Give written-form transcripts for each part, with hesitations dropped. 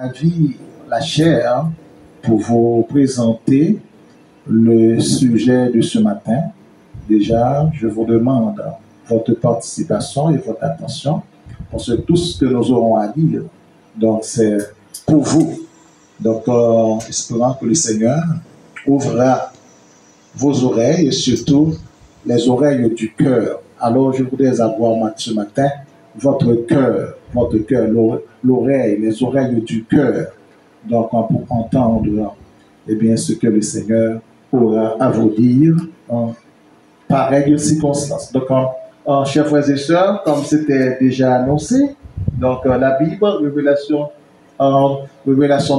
Avis la chair pour vous présenter le sujet de ce matin. Déjà, je vous demande votre participation et votre attention parce que tout ce que nous aurons à dire, donc c'est pour vous. Donc, espérant que le Seigneur ouvrira vos oreilles et surtout les oreilles du cœur. Alors, je voudrais avoir ce matin votre cœur, l'oreille, les oreilles du cœur. Donc, pour entendre eh bien, ce que le Seigneur aura à vous dire en pareille circonstance. Donc, chers frères et sœurs, comme c'était déjà annoncé, donc la Bible, révélation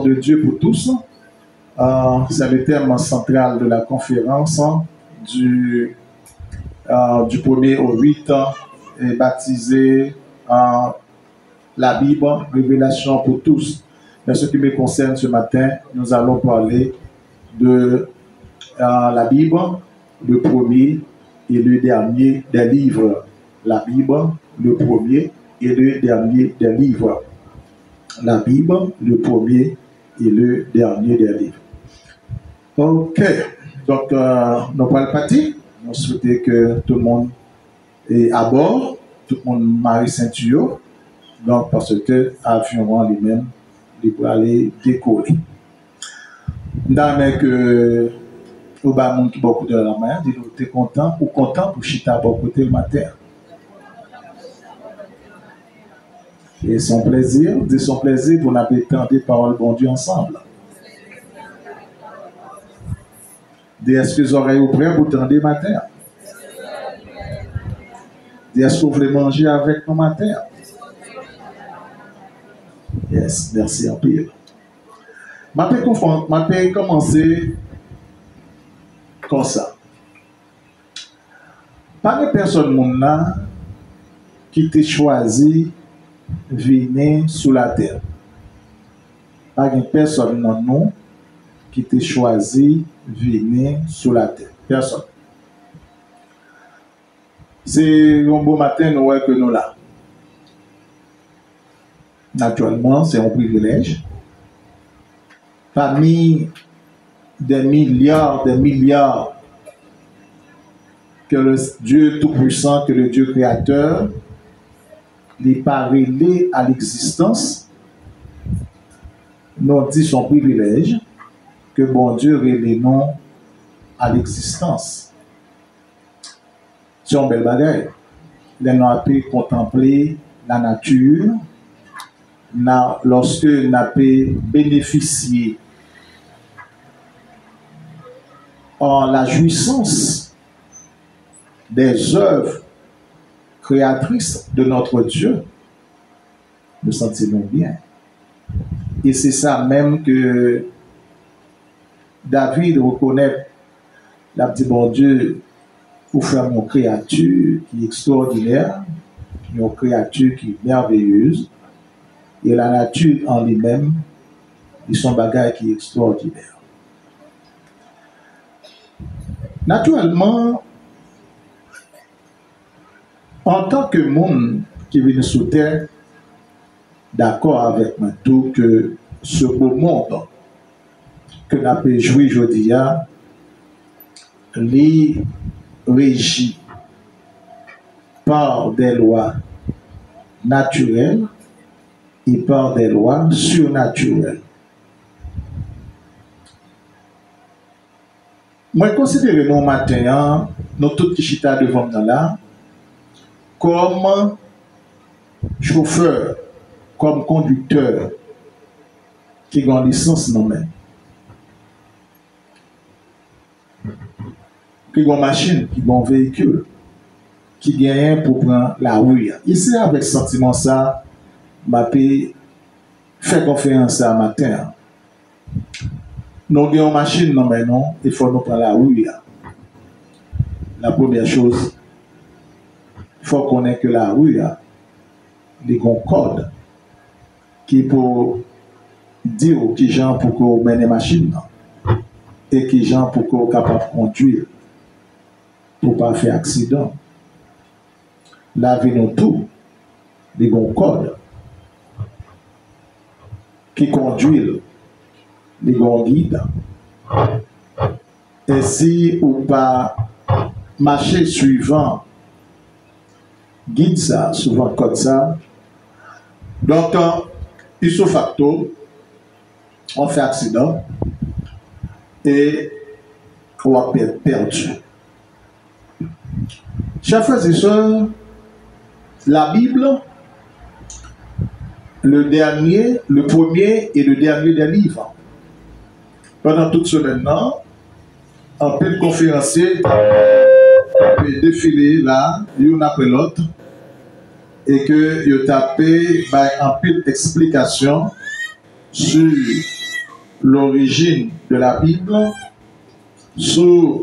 de Dieu pour tous, c'est le thème central de la conférence du 1er au 8 est baptisé la Bible, révélation pour tous. Mais ce qui me concerne ce matin, nous allons parler de la Bible, le premier et le dernier des livres. La Bible, le premier et le dernier des livres. La Bible, le premier et le dernier des livres. Ok, donc nous parlons parti. Nous souhaitons que tout le monde est à bord, tout le monde marie ceinture, donc parce que l'avion lui-même, il peut aller décoller. Dans que au bas monde qui beaucoup de la main, dit tu es content ou content pour chita beaucoup côté le matin. Et son plaisir, de son plaisir pour n'appétendre des paroles bon Dieu ensemble. Est-ce que les oreilles sont prêtes pour tendre matin? Est-ce que vous voulez manger avec nous matin? Yes, merci en pile. Je vais commencer comme ça. Pas de personne qui t'a choisi venir sous la terre. Pas de personne non qui t'a choisi venir sous la terre. Personne. C'est un beau matin que nous là. Naturellement, c'est un privilège. Parmi des milliards que le Dieu Tout-Puissant, que le Dieu Créateur, n'est pas révélé à l'existence, nous dit son privilège que bon Dieu révèle non à l'existence. C'est un bel bagage. Nous avons pu contempler la nature lorsque nous avons pu bénéficier en la jouissance des œuvres créatrices de notre Dieu, nous sentons bien. Et c'est ça même que David reconnaît, la dit bon Dieu, pour faire une créature qui est extraordinaire, une créature qui est merveilleuse, et la nature en lui-même, ils sont bagages qui est extraordinaire. Naturellement, en tant que monde qui vient sous terre, d'accord avec moi tout que ce beau monde que nous avons joué aujourd'hui, les régi par des lois naturelles et par des lois surnaturelles. Moi, je considère nos matin, nous tous qui chita devant nous là, comme chauffeur, comme conducteur qui ont licence non même. Qui ont machine, qui ont véhicule, qui gagnent pour prendre la rue. Et c'est avec ce sentiment ça, je fait conférence à matin. Nous avons une machine, non, mais non, il faut nous prendre la rue. La première chose, il faut connaître que la rue, il y a un code qui peut dire qui gens pour qu'on mène les machines et qui gens pour qu'on soit capable de conduire pour ne pas faire accident. Là, nous tout, il y a un code qui conduit les bons guides. Et si ou pas marcher suivant guide ça, souvent comme ça, donc ipso facto, on fait accident et on va perdu. Chers frères et sœurs, la Bible, le premier et le dernier des livres. Pendant toute semaine, un peu de conférenciers peut défiler là, l'une après l'autre, et que ils tapé un peu d'explication sur l'origine de la Bible, sur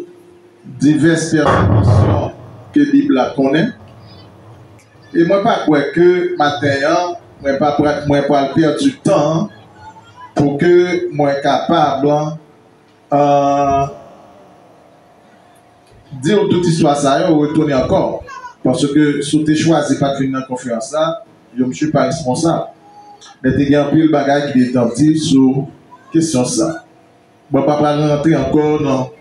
diverses perceptions que la Bible connaît. Et moi, pas quoi que matin, moi pas perdre du temps pour que moi capable dire toute histoire ça ou retourner encore. Parce que si tu choisi pas de finir dans la conférence là, je ne suis pas responsable. Mais tu as un peu le bagage qui est dit sur la question ça. Je ne vais pas rentrer encore dans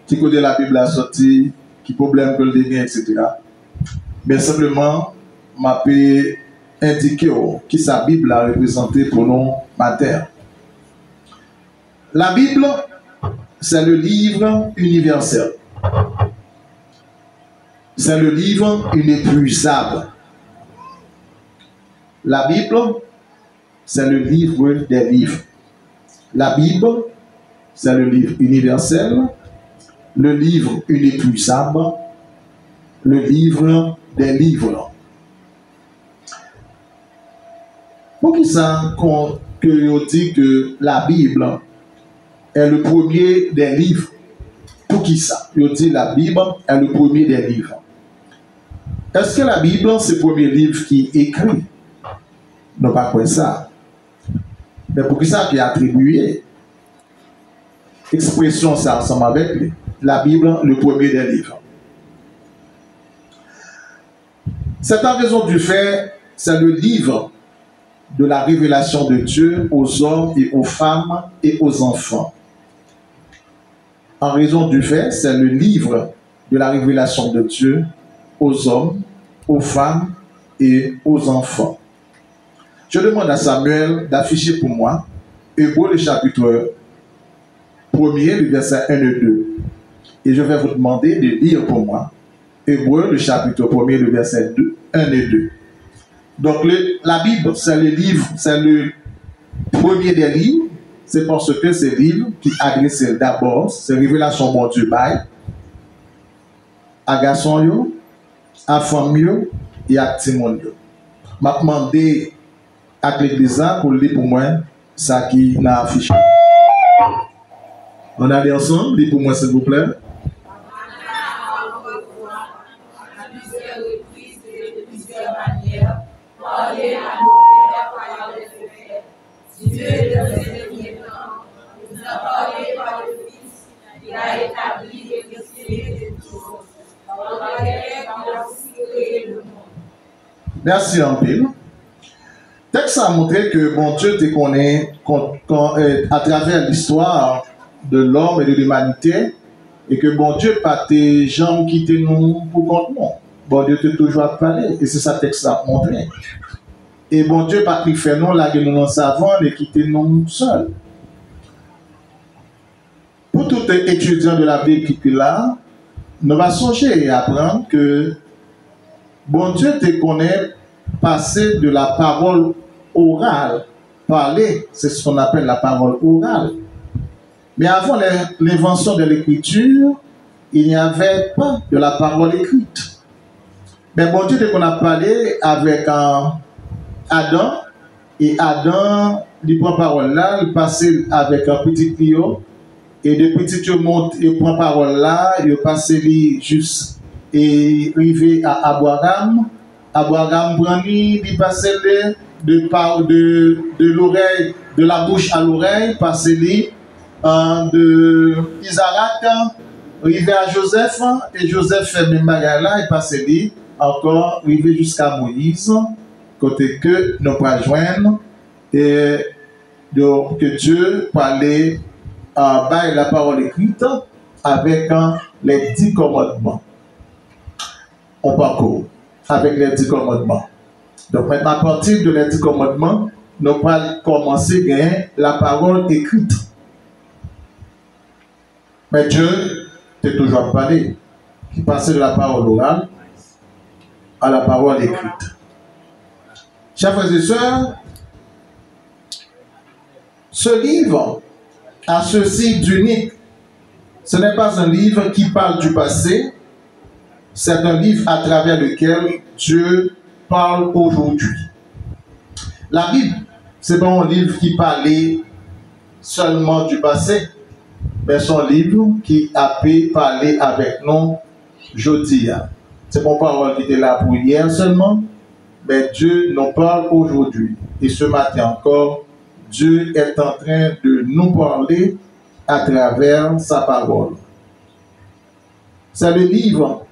qui côté la Bible a sorti, qui problème que le dégât, etc. Mais simplement, je peux indiquer qui sa Bible a représenté pour nous matin. La Bible, c'est le livre universel. C'est le livre inépuisable. La Bible, c'est le livre des livres. La Bible, c'est le livre universel, le livre inépuisable, le livre des livres. Pour qui ça que on dit que la Bible est le premier des livres? Pour qui ça? On dit la Bible est le premier des livres. Est-ce que la Bible, c'est le premier livre qui est écrit? Non, pas quoi ça. Mais pour qui ça qui est attribué? Expression, ça ensemble avec lui. La Bible, le premier des livres. C'est en raison du fait, c'est le livre de la révélation de Dieu aux hommes et aux femmes et aux enfants. En raison du fait, c'est le livre de la révélation de Dieu aux hommes, aux femmes et aux enfants. Je demande à Samuel d'afficher pour moi Hébreux le chapitre 1er, le verset 1 et 2. Et je vais vous demander de lire pour moi Hébreux le chapitre 1er, le verset 1 et 2. Donc la Bible, c'est le livre, c'est le premier des livres. C'est parce que c'est le livre qui adresse d'abord, c'est révélation bon Dieu bail à garçon, à femme et à petit monde. Je vais demander à l'église pour lire pour moi ça qui n'a affiché. On allait ensemble, lire pour moi s'il vous plaît. Merci en pile. Le texte a montré que bon Dieu te connaît à travers l'histoire de l'homme et de l'humanité et que bon Dieu pas tes gens qui te nous pour contre nous. Bon Dieu te toujours parlé et c'est ça le texte a montré. Et bon Dieu pas qui fait nous là que nous savons et quitter nous seuls. Pour tout étudiant de la Bible qui est là, nous allons songer et apprendre que bon Dieu te connaît passer de la parole orale. Parler, c'est ce qu'on appelle la parole orale. Mais avant l'invention de l'écriture, il n'y avait pas de la parole écrite. Mais bon Dieu, dès qu'on a parlé avec Adam, et Adam, il prend parole là, il passe avec un petit tuyau, et de petit tuyau monte, il prend parole là, il passe juste et arrivé à Abraham. Abraham prend il passe de l'oreille, de la bouche à l'oreille, passe de Isaac, arrivé à Joseph, et Joseph fait même bagarre là, et passe encore, arrivé jusqu'à Moïse, côté que nous pas joindre, et que Dieu parlait par la parole écrite avec les 10 commandements. On parcourt avec les 10 commandements. Donc maintenant, à partir de les 10 commandements, nous allons commencer à gagner la parole écrite. Mais Dieu t'a toujours parlé, qui passait de la parole orale à la parole écrite. Chers frères et sœurs, ce livre a ceci d'unique. Ce n'est pas un livre qui parle du passé, c'est un livre à travers lequel Dieu parle aujourd'hui. La Bible, c'est pas un livre qui parlait seulement du passé, mais c'est un livre qui a pu parler avec nous aujourd'hui. C'est pas une parole qui était là pour hier seulement, mais Dieu nous parle aujourd'hui. Et ce matin encore, Dieu est en train de nous parler à travers sa parole. C'est le livre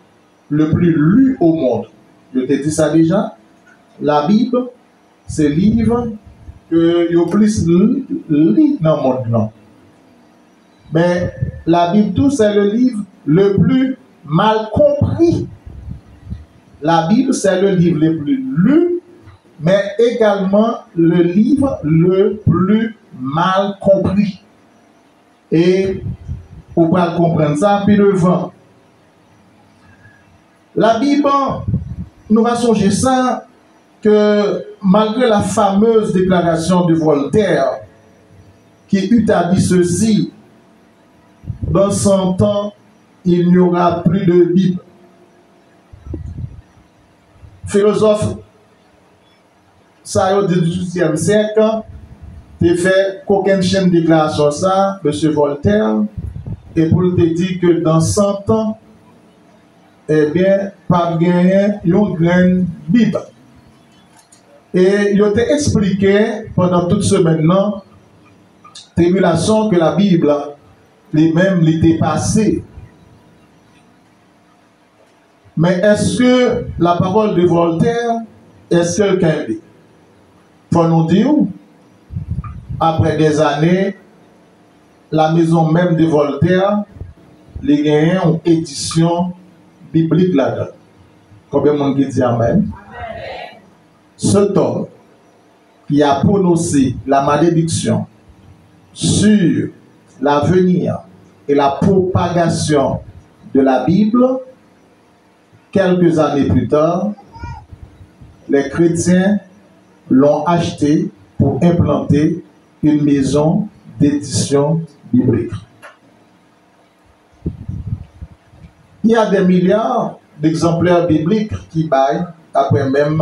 le plus lu au monde. Je t'ai dit ça déjà. La Bible, c'est le livre que le plus lu dans le monde. Mais la Bible, tout, c'est le livre le plus mal compris. La Bible, c'est le livre le plus lu, mais également le livre le plus mal compris. Et pour comprendre ça, puis devant. La Bible, nous va songer ça, que malgré la fameuse déclaration de Voltaire, qui eut à dire ceci, dans 100 ans, il n'y aura plus de Bible. Philosophe, ça du XVIIIe siècle, tu fait qu'aucune chaîne de déclaration ça, M. Voltaire, et pour te dire que dans 100 ans, eh bien, pas gagner une grande Bible. Et il t'a expliqué pendant toute semaine-là, tribulation que la Bible, lui-même, l'était passée. Mais est-ce que la parole de Voltaire, est-ce quelqu'un dit? Faut nous dire, après des années, la maison même de Voltaire, les gagnants ont édition biblique là-dedans. Combien de monde dit amen? Cet homme qui a prononcé la malédiction sur l'avenir et la propagation de la Bible, quelques années plus tard, les chrétiens l'ont acheté pour implanter une maison d'édition biblique. Il y a des milliards d'exemplaires bibliques qui baillent après même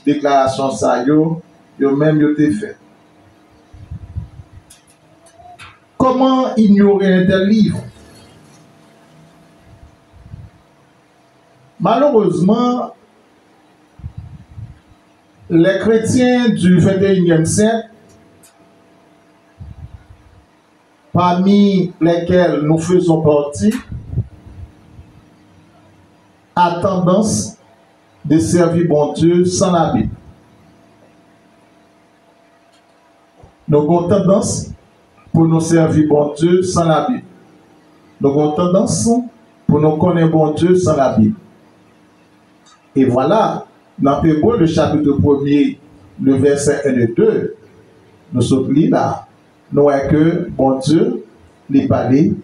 déclaration ça yo même été fait. Comment ignorer un tel livre? Malheureusement, les chrétiens du 21e siècle, parmi lesquels nous faisons partie, a tendance de servir bon Dieu sans la Bible. Nous avons tendance pour nous servir bon Dieu sans la Bible. Nous avons tendance pour nous connaître bon Dieu sans la Bible. Et voilà, dans Hébreux, le chapitre 1er, le verset 1 et 2, nous sommes là. Nous voyons que bon Dieu les parle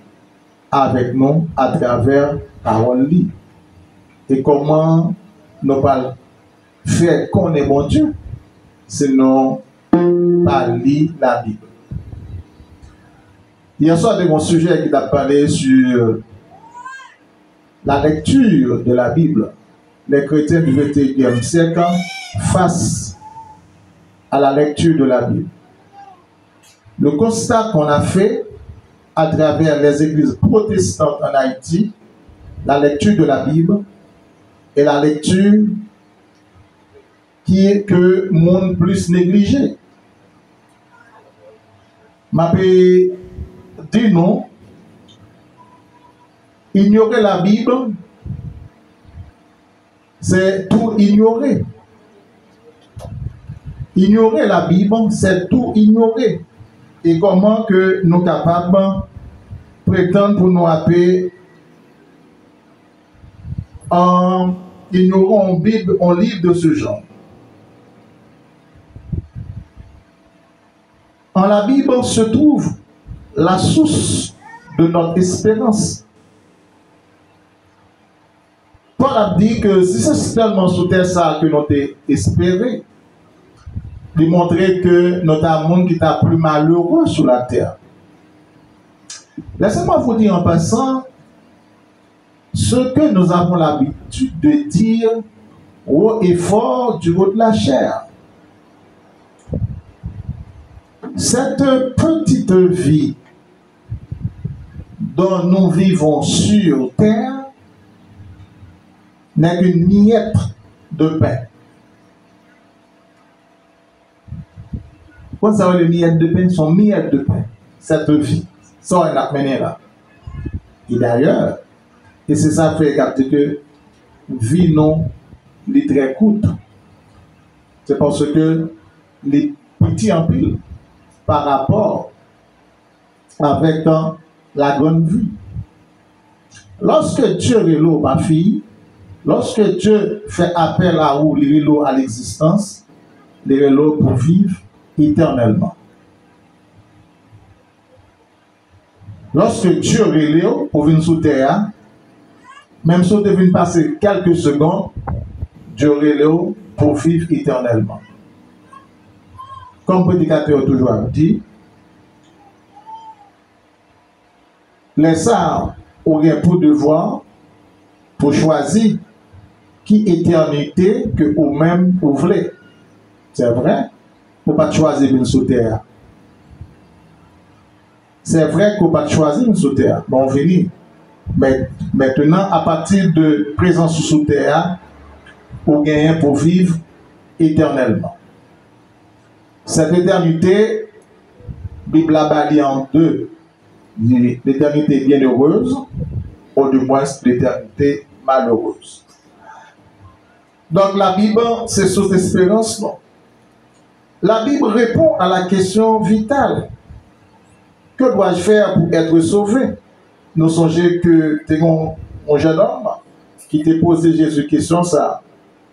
avec nous à travers la parole. Et comment nous parlons faire connaître bon Dieu, sinon par lire la Bible. Hier soir, de mon sujet qui t'a parlé sur la lecture de la Bible. Les chrétiens du XXIe siècle face à la lecture de la Bible. Le constat qu'on a fait à travers les églises protestantes en Haïti, la lecture de la Bible est la lecture qui est que monde plus négligé. Ma paix dit non, ignorer la Bible, c'est tout ignorer. Ignorer la Bible, c'est tout ignorer. et comment que nous sommes capables de prétendre pour nous appeler en ignorant une Bible, un livre de ce genre. En la Bible se trouve la source de notre espérance. Paul a dit que si c'est seulement sous terre ça que nous avons espéré, de montrer que notre monde qui est plus malheureux sur la terre. Laissez-moi vous dire en passant ce que nous avons l'habitude de dire haut et fort du haut de la chair. Cette petite vie dont nous vivons sur terre n'est qu'une miette de pain. Quand ça va les miettes de pain, sont miettes de pain. Cette vie, ça on a mené là. Et d'ailleurs, et c'est ça fait capter que vie non, les très courte. C'est parce que les petits en pile par rapport avec la grande vie. Lorsque Dieu est l'eau, ma fille, lorsque Dieu fait appel à vous, les l'eau à l'existence, les l'eau pour vivre éternellement. Lorsque Dieu est l'eau pour venir sous terre, même si vous devez passer quelques secondes, Dieu est l'eau pour vivre éternellement. Comme le prédicateur toujours dit, les arts auraient pour devoir pour choisir qui éternité que vous-même vous voulez. C'est vrai, vous ne pouvez pas choisir une sous terre. C'est vrai qu'on ne peut pas choisir une sous terre. Bon, venez. Mais maintenant, à partir de présence sous terre, vous gagnez pour vivre éternellement. Cette éternité, Bible a balisé en deux. L'éternité bienheureuse, ou du moins l'éternité malheureuse. Donc la Bible, c'est source d'espérance, non? La Bible répond à la question vitale. Que dois-je faire pour être sauvé? Nous songeons que tu es un jeune homme qui t'a posé Jésus question ça.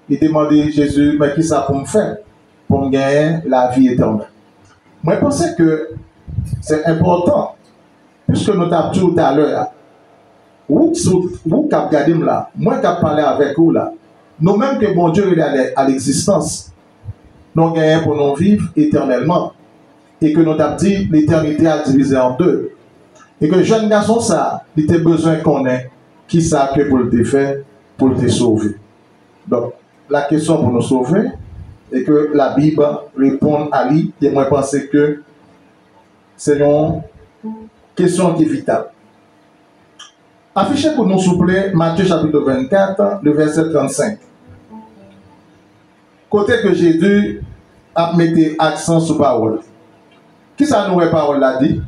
Il demandait Jésus, mais qui ça pour me faire? Pour me gagner la vie éternelle. Moi, je pense que c'est important, puisque nous avons dit tout à l'heure, vous qui regardez là, moi qui parlé avec vous là, nous-mêmes que mon Dieu est à l'existence, nous gagnons pour nous vivre éternellement. Et que nous avons dit l'éternité a divisé en deux. Et que le jeune garçon, ça, il a besoin qu'on ait qui ça que pour le faire, pour te sauver. Donc, la question pour nous sauver, et que la Bible répond à lui, et moi je pense que c'est une question qui est vitale. Affichez pour nous, s'il vous plaît, Matthieu chapitre 24, le verset 35. Côté que Jésus a mis accent sur parole. Qui ça nous parole l'a dit?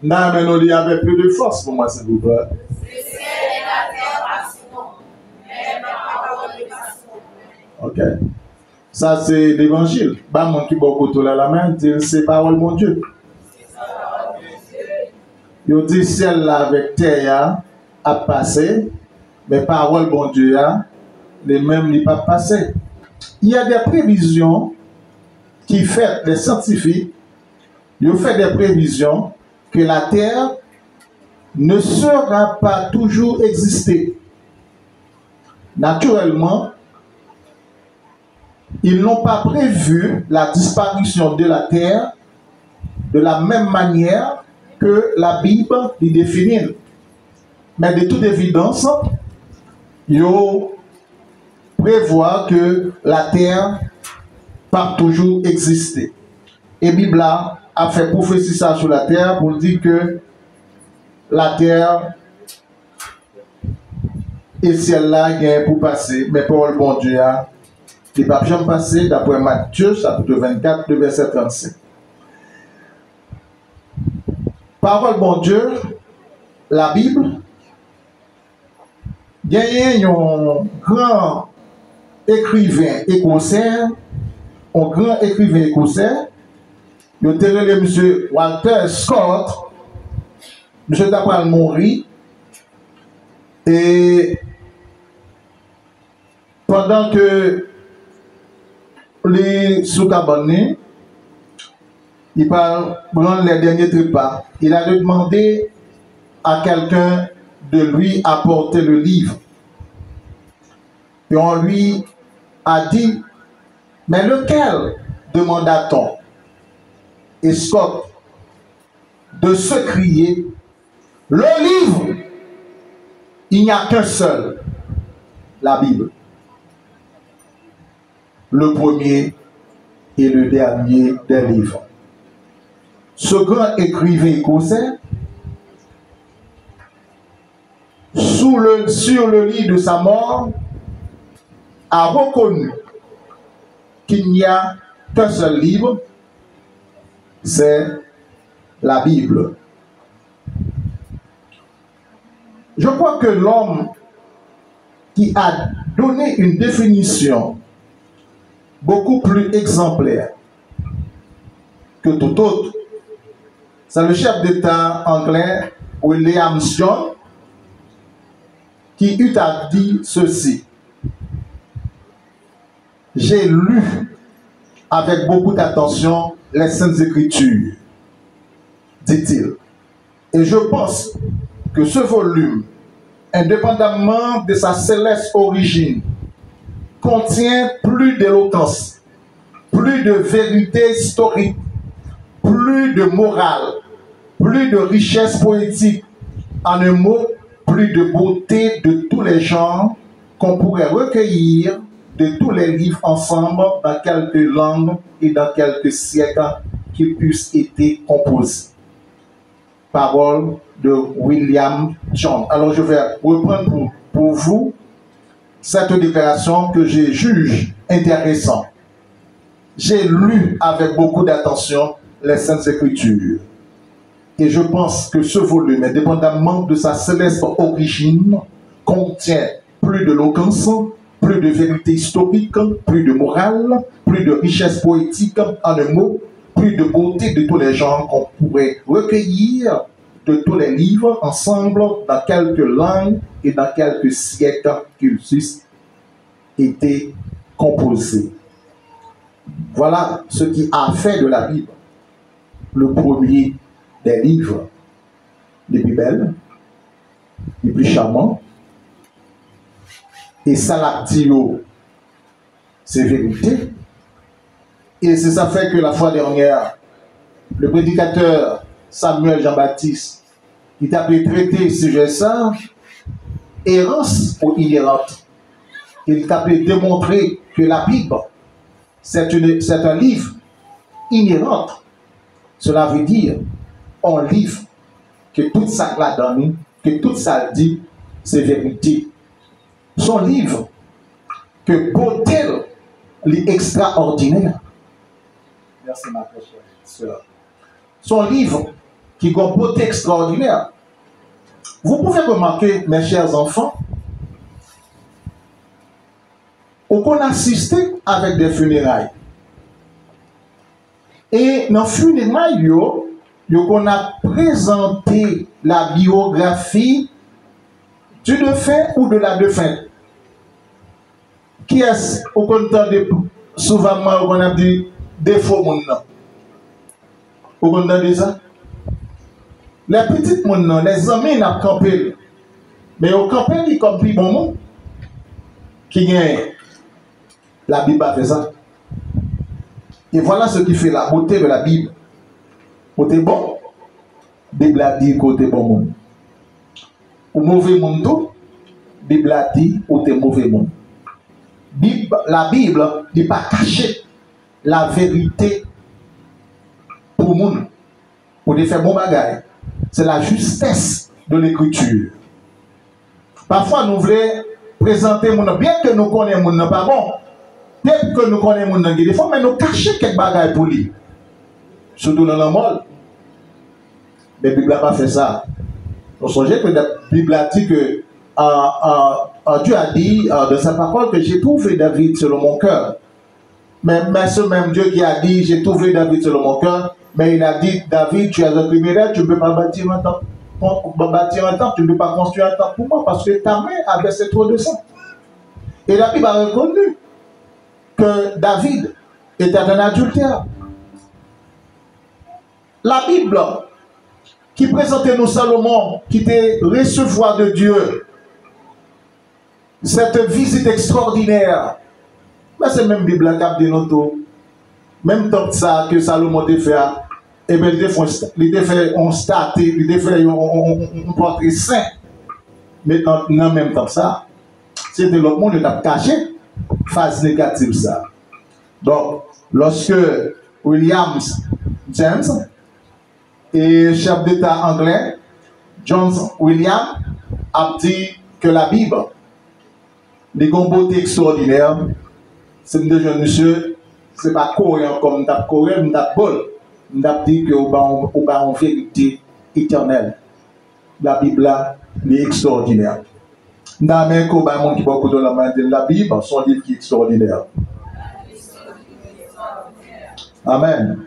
Non, mais nous, il y avait plus de force pour moi, s'il vous plaît. Ok. Ça, c'est l'évangile. Bah, mon qui beaucoup là la main, c'est parole mon Dieu. Il dit ciel là avec terre a passé, mais parole mon Dieu les mêmes n'est pas passé. Il y a des prévisions qui fait les scientifiques, ils ont fait des prévisions que la terre ne sera pas toujours exister. Naturellement, ils n'ont pas prévu la disparition de la terre de la même manière que la Bible les définit. Mais de toute évidence, ils prévoient que la terre va toujours exister. Et la Bible a fait prophétie ça sur la terre pour dire que la terre et ciel-là gagne pour passer, mais pour le bon Dieu, il ne va jamais passer d'après Matthieu chapitre 24, le verset 35. Parole bon Dieu, la Bible, gagne un grand écrivain écossais, un grand écrivain écossais, il était le monsieur Walter Scott, monsieur d'après mourir, et pendant que les sous-cabannés, il parle prendre les derniers trépas, il a demandé à quelqu'un de lui apporter le livre. Et on lui a dit, mais lequel demanda-t-on? Et Scott de se crier, le livre, il n'y a qu'un seul, la Bible. Le premier et le dernier des livres. Ce grand écrivain écossais, sur le lit de sa mort, a reconnu qu'il n'y a qu'un seul livre, c'est la Bible. Je crois que l'homme qui a donné une définition beaucoup plus exemplaire que tout autre, c'est le chef d'État anglais William John qui eut à dire ceci. J'ai lu avec beaucoup d'attention les Saintes Écritures, dit-il. Et je pense que ce volume, indépendamment de sa céleste origine, contient plus d'éloquence, plus de vérité historique, plus de morale, plus de richesse poétique, en un mot, plus de beauté de tous les genres qu'on pourrait recueillir de tous les livres ensemble dans quelques langues et dans quelques siècles qui puissent être composés. Parole de William John. Alors je vais reprendre pour vous cette déclaration que je juge intéressante. J'ai lu avec beaucoup d'attention les Saintes Écritures. Et je pense que ce volume, indépendamment de sa céleste origine, contient plus d'éloquence, plus de vérité historique, plus de morale, plus de richesse poétique, en un mot, plus de beauté de tous les genres qu'on pourrait recueillir de tous les livres ensemble dans quelques langues et dans quelques siècles qu'ils eussent été composés. Voilà ce qui a fait de la Bible le premier des livres les plus belles, les plus charmants. Et ça l'actio, c'est vérité. Et c'est ça fait que la fois dernière, le prédicateur Samuel Jean-Baptiste, il t'a traité ce sujet ça, errance ou inhérente. Il t'a démontré que la Bible, c'est un livre inhérent. Cela veut dire un livre que tout ça l'a donné, que tout ça dit, c'est vérité. Son livre, que beauté l'extraordinaire. Merci ma chère sœur. Son livre, qui a une beauté extraordinaire. Vous pouvez remarquer, mes chers enfants, qu'on assiste avec des funérailles. Et dans les funérailles, on a présenté la biographie du défunt ou de la défunte. Qui est-ce au content de souvent on a dit défaut mon nom? Au content de ça? Les petites mon nom, les amis n'ont campé. Mais au campé, ils comme plus bon monde. Qui gagne? La Bible a fait ça. Et voilà ce qui fait la beauté de la Bible. Côté bon, la Bible a dit côté bon monde. Au mauvais monde, la Bible a dit côté mauvais monde. La Bible n'est pas cachée la vérité pour le monde. Pour faire bon bagage. C'est la justesse de l'écriture. Parfois, nous voulons présenter mon bien que nous connaissons mon nom pas bon. Peut-être que nous connaissons mon nom des fois, mais nous cachons quelques bagages pour lui. Surtout dans le monde. Mais la Bible n'a pas fait ça. Vous songez que la Bible a dit que Dieu a dit de sa parole que j'ai trouvé David selon mon cœur. Mais ce même Dieu qui a dit j'ai trouvé David selon mon cœur, mais il a dit David, tu es un criminel, tu ne peux pas bâtir un temple. Tu ne peux pas construire un temple pour moi parce que ta main a versé trop de sang. Et la Bible a reconnu que David était un adultère. La Bible qui présentait nous Salomon, qui était recevoir de Dieu, cette visite extraordinaire. Mais c'est même Bible qui a dit nous tout. Même temps que ça que Salomon a fait, et bien il a fait un statut, il a fait un portrait saint. Mais en même temps que ça, c'était l'autre monde qui a caché phase négative ça. Donc, lorsque William James et chef d'État anglais, John William, a dit que la Bible, les beauté extraordinaire, c'est de jeunes monsieur, c'est pas coréen comme nous avons coréen, nous avons bol. Nous avons dit que nous avons une vérité éternelle. La Bible là, est extraordinaire. Nous avons un monde qui beaucoup de la main de la Bible, son livre qui est extraordinaire. Amen.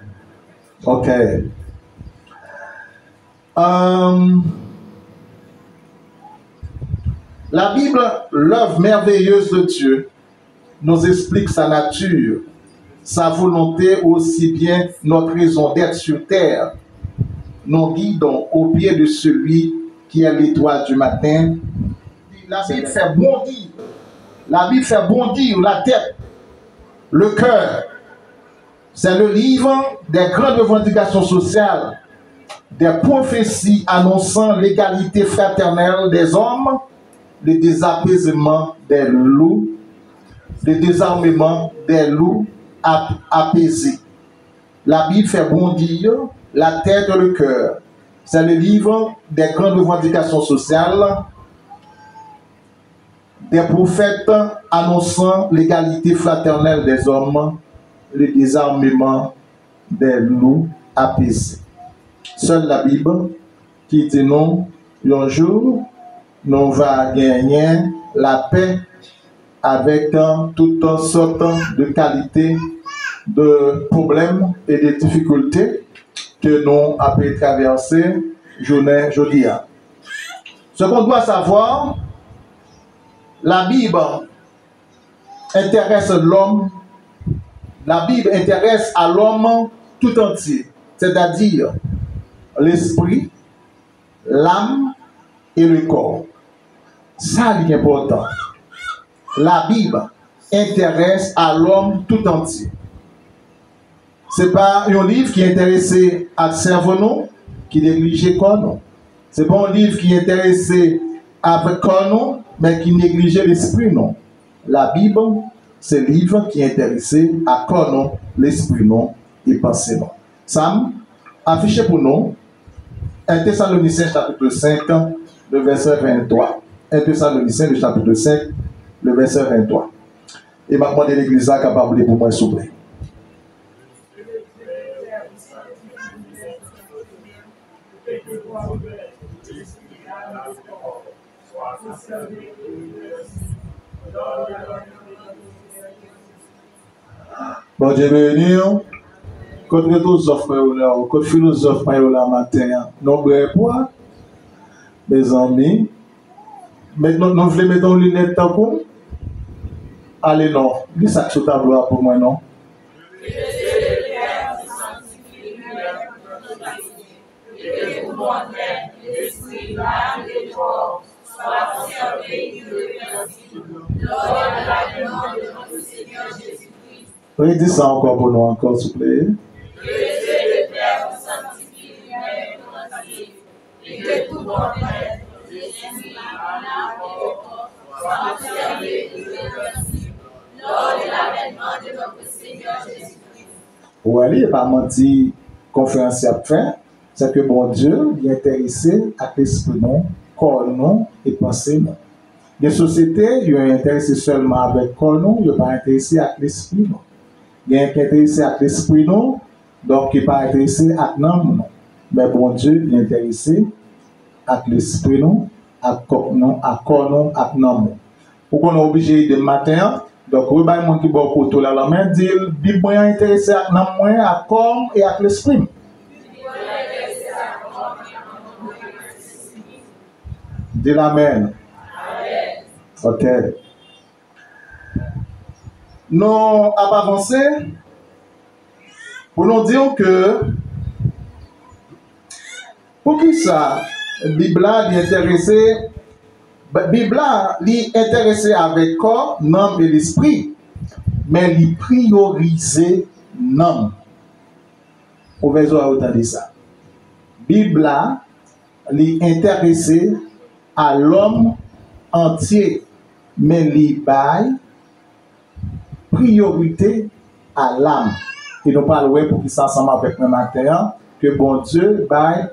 Ok. La Bible, l'œuvre merveilleuse de Dieu, nous explique sa nature, sa volonté, aussi bien notre raison d'être sur terre. Nous guidons au pied de celui qui est l'étoile du matin. La Bible fait bondir. La Bible fait bondir la tête, le cœur. C'est le livre des grandes revendications sociales, des prophéties annonçant l'égalité fraternelle des hommes, le désapaisement des loups, le désarmement des loups apaisés. La Bible fait bondir la tête et le cœur. C'est le livre des grandes revendications sociales, des prophètes annonçant l'égalité fraternelle des hommes, le désarmement des loups apaisés. Seule la Bible qui dit non, un jour, nous va gagner la paix avec toutes sortes de qualités, de problèmes et de difficultés que nous avons traversé journée aujourd'hui. Ce qu'on doit savoir, la Bible intéresse l'homme. La Bible intéresse à l'homme tout entier, c'est-à-dire l'esprit, l'âme et le corps. Ça est important. La Bible intéresse à l'homme tout entier. Ce n'est pas un livre qui est intéressé à le cerveau, qui néglige le corps. Ce n'est pas un livre qui est intéressé à le corps, mais qui néglige l'esprit. Non. La Bible, c'est un livre qui est intéressé à corps, l'esprit et pensée. Sam, affiché pour nous, 1 Thessaloniciens chapitre 5, le verset 23. 1 Thessaloniciens, le chapitre 5, le verset 23. Et maintenant, l'église est capable pour moi s'ouvrir. Bon Dieu béni, contre tous offres, contre philosophes la matin, nombreux poids, mes amis. Maintenant, nous voulons mettre une lunette tampon. Allez, non. Dis ça sur ta tableau pour moi, non? Oui, dis ça encore pour nous, encore, s'il vous plaît. Oui, il n'y a pas menti, conférence à faire, c'est que bon Dieu est intéressé à l'esprit, non, corps, non, et pensée, non. Les sociétés, ils sont intéressés seulement avec corps, non, ils ne sont pas intéressés à l'esprit, non. Ils sont intéressés à l'esprit, non, donc ils ne sont pas intéressés à l'âme, non. Mais bon Dieu est intéressé à l'esprit, non, à corps, non, à l'âme. Pour qu'on est obligé de matin, donc, vous avez mon qui boit pour tout la main, dit, Bible est intéressé à moi, à corps et à l'esprit. Dis l'amen. Ok. Nous avons avancé pour nous dire que pour qui ça, Bible est intéressé. Bible est intéressé avec corps, l'âme et l'esprit, mais il priorise l'âme. Vous pouvez entendre ça. Bible est intéressé à l'homme entier, mais il baille priorité à l'âme. Et nous parlons pour qui ça ensemble avec le matin, que bon Dieu baille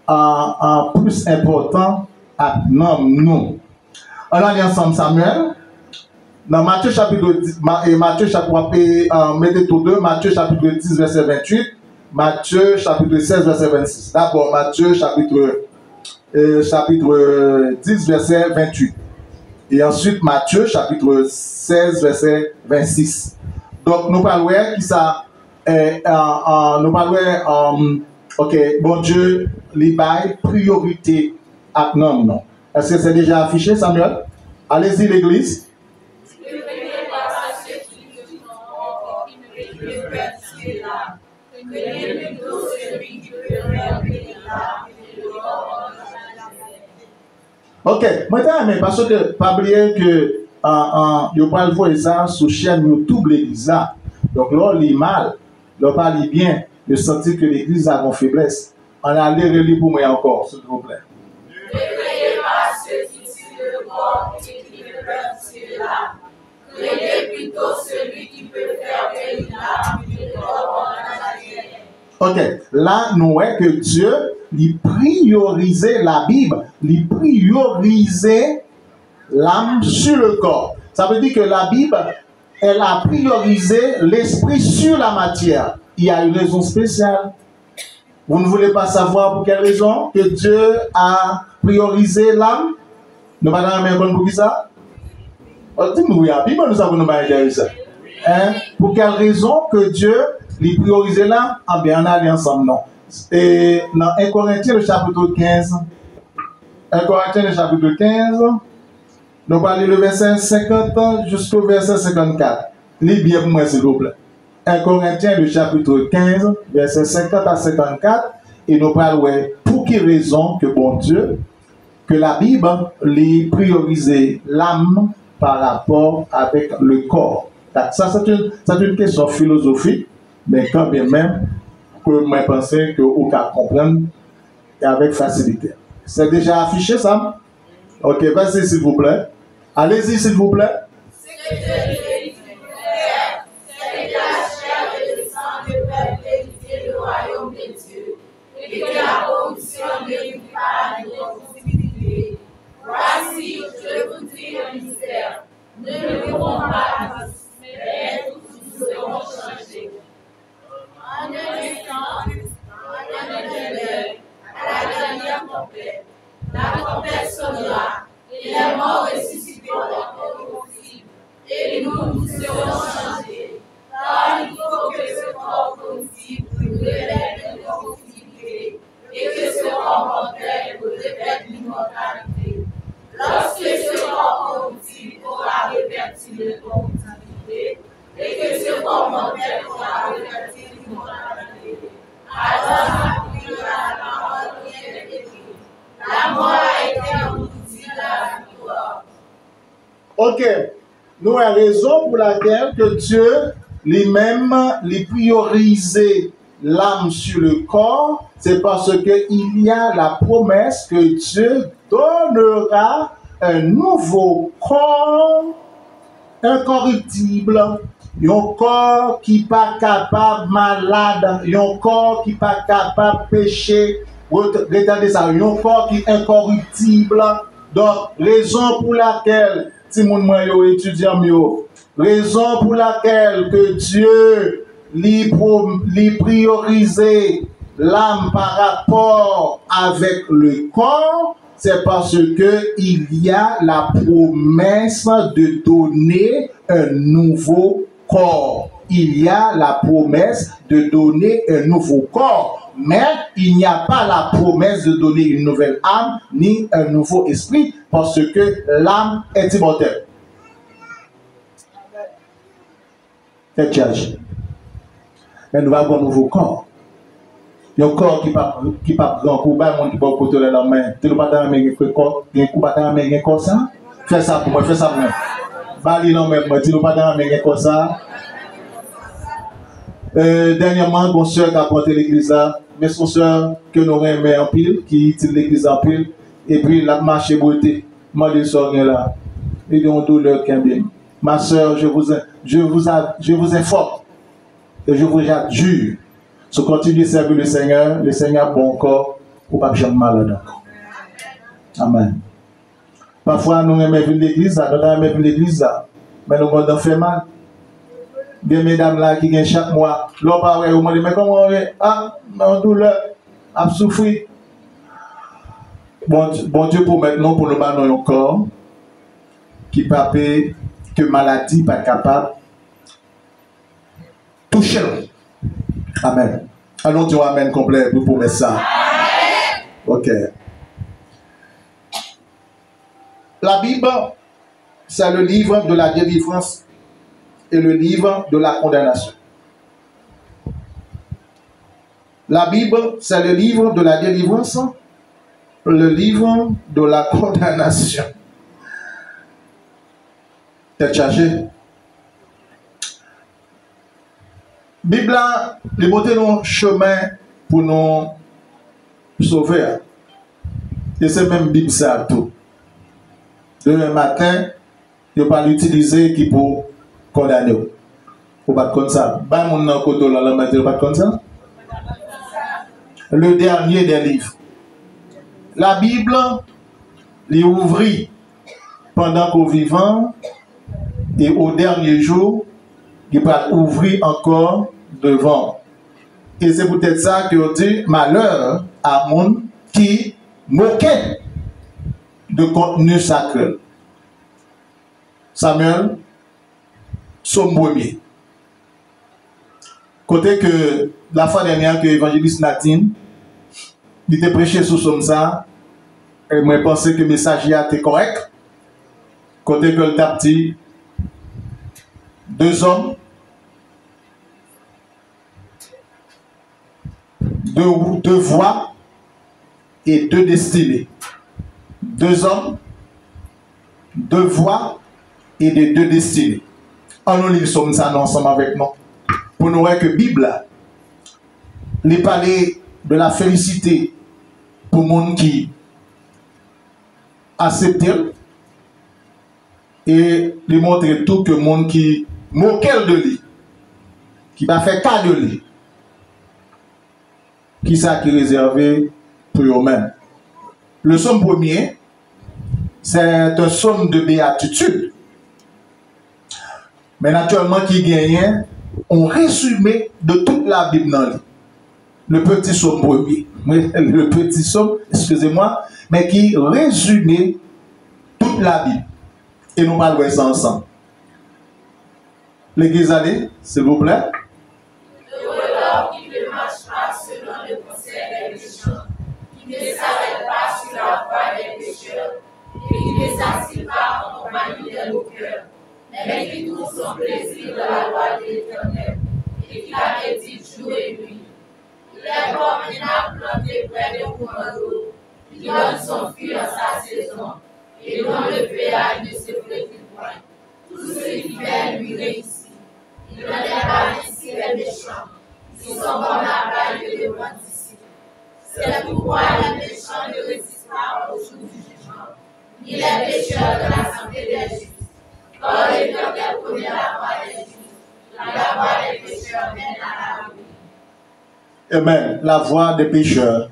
en plus important à nous. On a ensemble Samuel. Dans Matthieu chapitre 10, Matthieu chapitre, mettez tous deux, Matthieu chapitre 10, verset 28, Matthieu chapitre 16, verset 26. D'abord, Matthieu chapitre 10, verset 28. Et ensuite, Matthieu chapitre 16, verset 26. Donc, nous parlons qui ça, nous parlons, ok, bon Dieu, les bails, priorité à non. Est-ce que c'est déjà affiché, Samuel? Allez-y, l'église. Ok, maintenant, parce que pas oublier que je parle de ça sur chaîne YouTube l'église là. Donc là, il est mal, là, parle bien, je sentis que l'église a une faiblesse. On a l'air relire pour moi encore, s'il vous plaît. Ne craignez pas ceux qui tuent le corps et qui ne peuvent tuer l'âme. Craignez plutôt celui qui peut faire périr l'âme et le corps dans la terre. Ok, là, nous voyons que Dieu, il priorisait la Bible, il priorisait l'âme sur le corps. Ça veut dire que la Bible, elle a priorisé l'esprit sur la matière. Il y a une raison spéciale. Vous ne voulez pas savoir pour quelle raison que Dieu a priorisé l'âme? Nous allons la même pour qui ça? Dis-moi, oui, la Bible, nous avons nous ça. Hein? Pour quelle raison que Dieu a priorisé l'âme? Ah bien, on a allé ensemble, non. Et dans 1 Corinthiens, le chapitre 15, 1 Corinthiens, le chapitre 15, nous allons lire le verset 50 jusqu'au verset 54. Lisez bien pour moi, s'il vous plaît. 1 Corinthiens, le chapitre 15, verset 50 à 54, et nous parlons pour quelle raison que bon Dieu, que la Bible les priorisé l'âme par rapport avec le corps. Ça, c'est une question philosophique, mais quand bien même, que moi penser que vous pouvez comprendre avec facilité. C'est déjà affiché ça? Ok, vas-y s'il vous plaît. Allez-y s'il vous plaît. Et que la corruption n'arrive pas à nos possibilités. Voici, je vous dis un mystère. Ne le verrons pas tous, mais tous seront changés. En un instant, en un clin d'œil, à la dernière tempête, la tempête sonnera, et les morts ressusciteront incorruptibles, et nous serons changés. Car il faut que ce corps corruptible relève l'incorruptibilité, et que ce corps mortel revête l'immortalité. Lorsque ce corps corruptible aura revêtu l'incorruptibilité, et que ce corps mortel aura revêtu l'immortalité, alors s'accomplira la parole qui est écrite. La mort a été engloutie dans la victoire. Ok, nous avons raison pour laquelle que Dieu lui-même lui priorisé l'âme sur le corps, c'est parce qu'il y a la promesse que Dieu donnera un nouveau corps incorruptible, un corps qui n'est pas capable malade, un corps qui n'est pas capable de pécher, regardez ça, un corps qui est incorruptible. Donc, raison pour laquelle, si mon moyen étudiant mieux, raison pour laquelle que Dieu lui priorisé l'âme par rapport avec le corps, c'est parce que il y a la promesse de donner un nouveau corps. Il y a la promesse de donner un nouveau corps. Mais il n'y a pas la promesse de donner une nouvelle âme ni un nouveau esprit parce que l'âme est immortelle. C'est chargé. Mais nous avons un nouveau corps. Il y a un corps qui pas grand pour pas monde qui pas côté la main. Tu ne pas dans main corps, un coup pas dans main comme ça. Fais ça pour moi, fais ça pour moi. Bali non même, tu ne pas dans main comme ça. Dernièrement, mon soeur qui a porté l'église là, mais son soeur que nous aimons en pile, qui utilise l'église en pile, et puis la marche beauté, moi les soeurs là, et ont douleur qui bien. Ma soeur, je vous informe et je vous adjure, si vous continuez à servir le Seigneur bon corps, pour pas jamais malade encore. Amen. Parfois nous aimons venir l'église là, nous aimons venir l'église là, mais nous avons fait mal. Des mesdames là qui viennent chaque mois, l'on parle, on me dit, mais comment on est? Ah, en douleur, à souffrir. Bon Dieu pour maintenant, pour nous battre dans corps, qui pas que maladie pas capable toucher. Amen. Allons dire amen complet pour mettre ça. Ok. La Bible, c'est le livre de la délivrance et le livre de la condamnation. La Bible, c'est le livre de la délivrance, le livre de la condamnation. T'es chargé. Bible, les montées nos chemin pour nous sauver. Et c'est même Bible ça tout. Demain matin, il ne pas l'utiliser qui pour condamner. Faut pas comme ça. Bah mon nom côté là la matin pas comme ça. Le dernier des livres. La Bible les ouvrit pendant qu'au vivant et au dernier jour, il va ouvrir encore devant. Et c'est peut-être ça qu'on dit malheur à monde qui moquait de contenu sacré. Samuel, son premier. Côté que la fois dernière que l'évangéliste Nadine, il était prêché sur son ça, et moi je pensais que le message était correct. Côté que le tapti, deux hommes, deux voix et deux destinées. Deux hommes, deux voix et de deux destinées. On nous sommes ça ensemble avec nous. Pour nous voir que la Bible, les parler de la félicité pour les gens qui acceptent et les montrer tout que les gens qui moquent de lui, qui va faire cas de lui, qui ça qui est réservé pour eux-mêmes. Le psaume premier, c'est un psaume de béatitude. Mais naturellement, qui gagne un résumé de toute la Bible dans lui. Le petit psaume premier. Le petit psaume, excusez-moi, mais qui résume toute la Bible. Et nous parlons ça ensemble. L'église allez, s'il vous plaît. Qui ne marche pas selon le conseil des méchants, qui ne s'arrête pas sur la voie des pécheurs, et qui ne s'assied pas en compagnie des moqueurs, mais qui trouve son plaisir dans la loi de l'Éternel, et qui la médite jour et nuit. Il est comme un arbre planté près d'un courant d'eau, qui donne son fruit en sa saison, et dont le feuillage ne se flétrit point. Tout ce qui fait lui réussit. Il n'en est pas ainsi les méchants. Ils sont comme la paille de bandits. C'est pourquoi les méchants ne résistent pas au jour du jugement, ni les pécheurs de la santé des justes. Car l'Éternel connaît la voie des justes, la voie des pécheurs mène à la ruine. Amen. La voie des pécheurs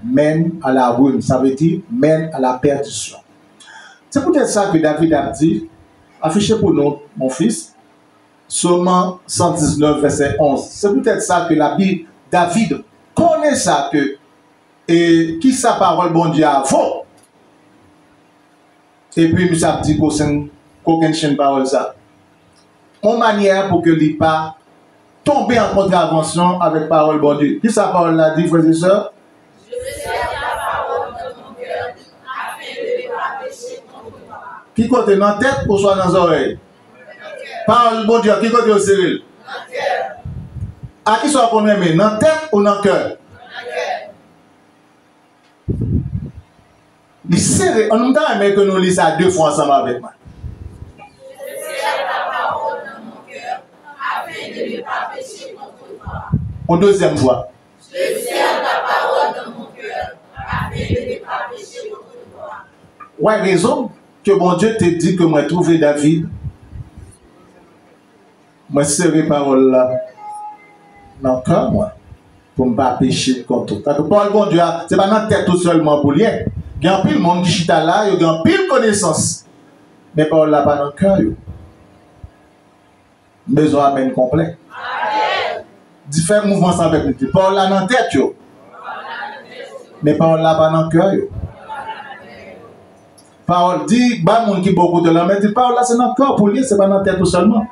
mène à la ruine. Ça veut dire mène à la perdition. C'est peut-être ça que David a dit. Affichez pour nous, mon fils. Psaume 119, verset 11. C'est peut-être ça que la Bible, David connaît ça que, et qui sa parole, bon Dieu, avant, Et puis, nous avons dit qu'aucun chaîne parole ça. Une manière pour que l'il pas tomber en contravention avec parole bon Dieu. Qui sa parole l'a dit, frères et sœurs? Je sers ta parole dans mon cœur afin de ne pas pécher contre toi. Qui côté dans la tête ou soit dans les oreilles? Parole bon Dieu, qui côté au Cyril? Dans le cœur. À qui soit qu'on aime? Dans la tête ou dans le cœur? Dans le cœur. Il serré. On nous dit que nous lisons ça 2 fois ensemble avec moi. Je sers ta parole dans mon cœur afin de ne pas pécher contre toi. Une deuxième fois. Je sers ta parole dans mon cœur afin de ne pas pécher contre toi. Ouais, raison que mon Dieu te dit que moi trouvé David. Moi serré parole là dans le cœur moi pour ne pas pécher contre toi. Parce que parole bon Dieu, c'est pas dans la tête tout seulement pour lui. Il y a un pile monde qui chita là, il y a un pile connaissance. Mais parole là pas dans le cœur. Besoin amène complet. Amen. Différents mouvements sans avec nous. Parole là dans la tête yo. Mais parole là pas dans le cœur yo. Parole dit, bah monde qui beaucoup de la mais dit parole là c'est dans le cœur pour lui, c'est pas dans la tête tout seulement.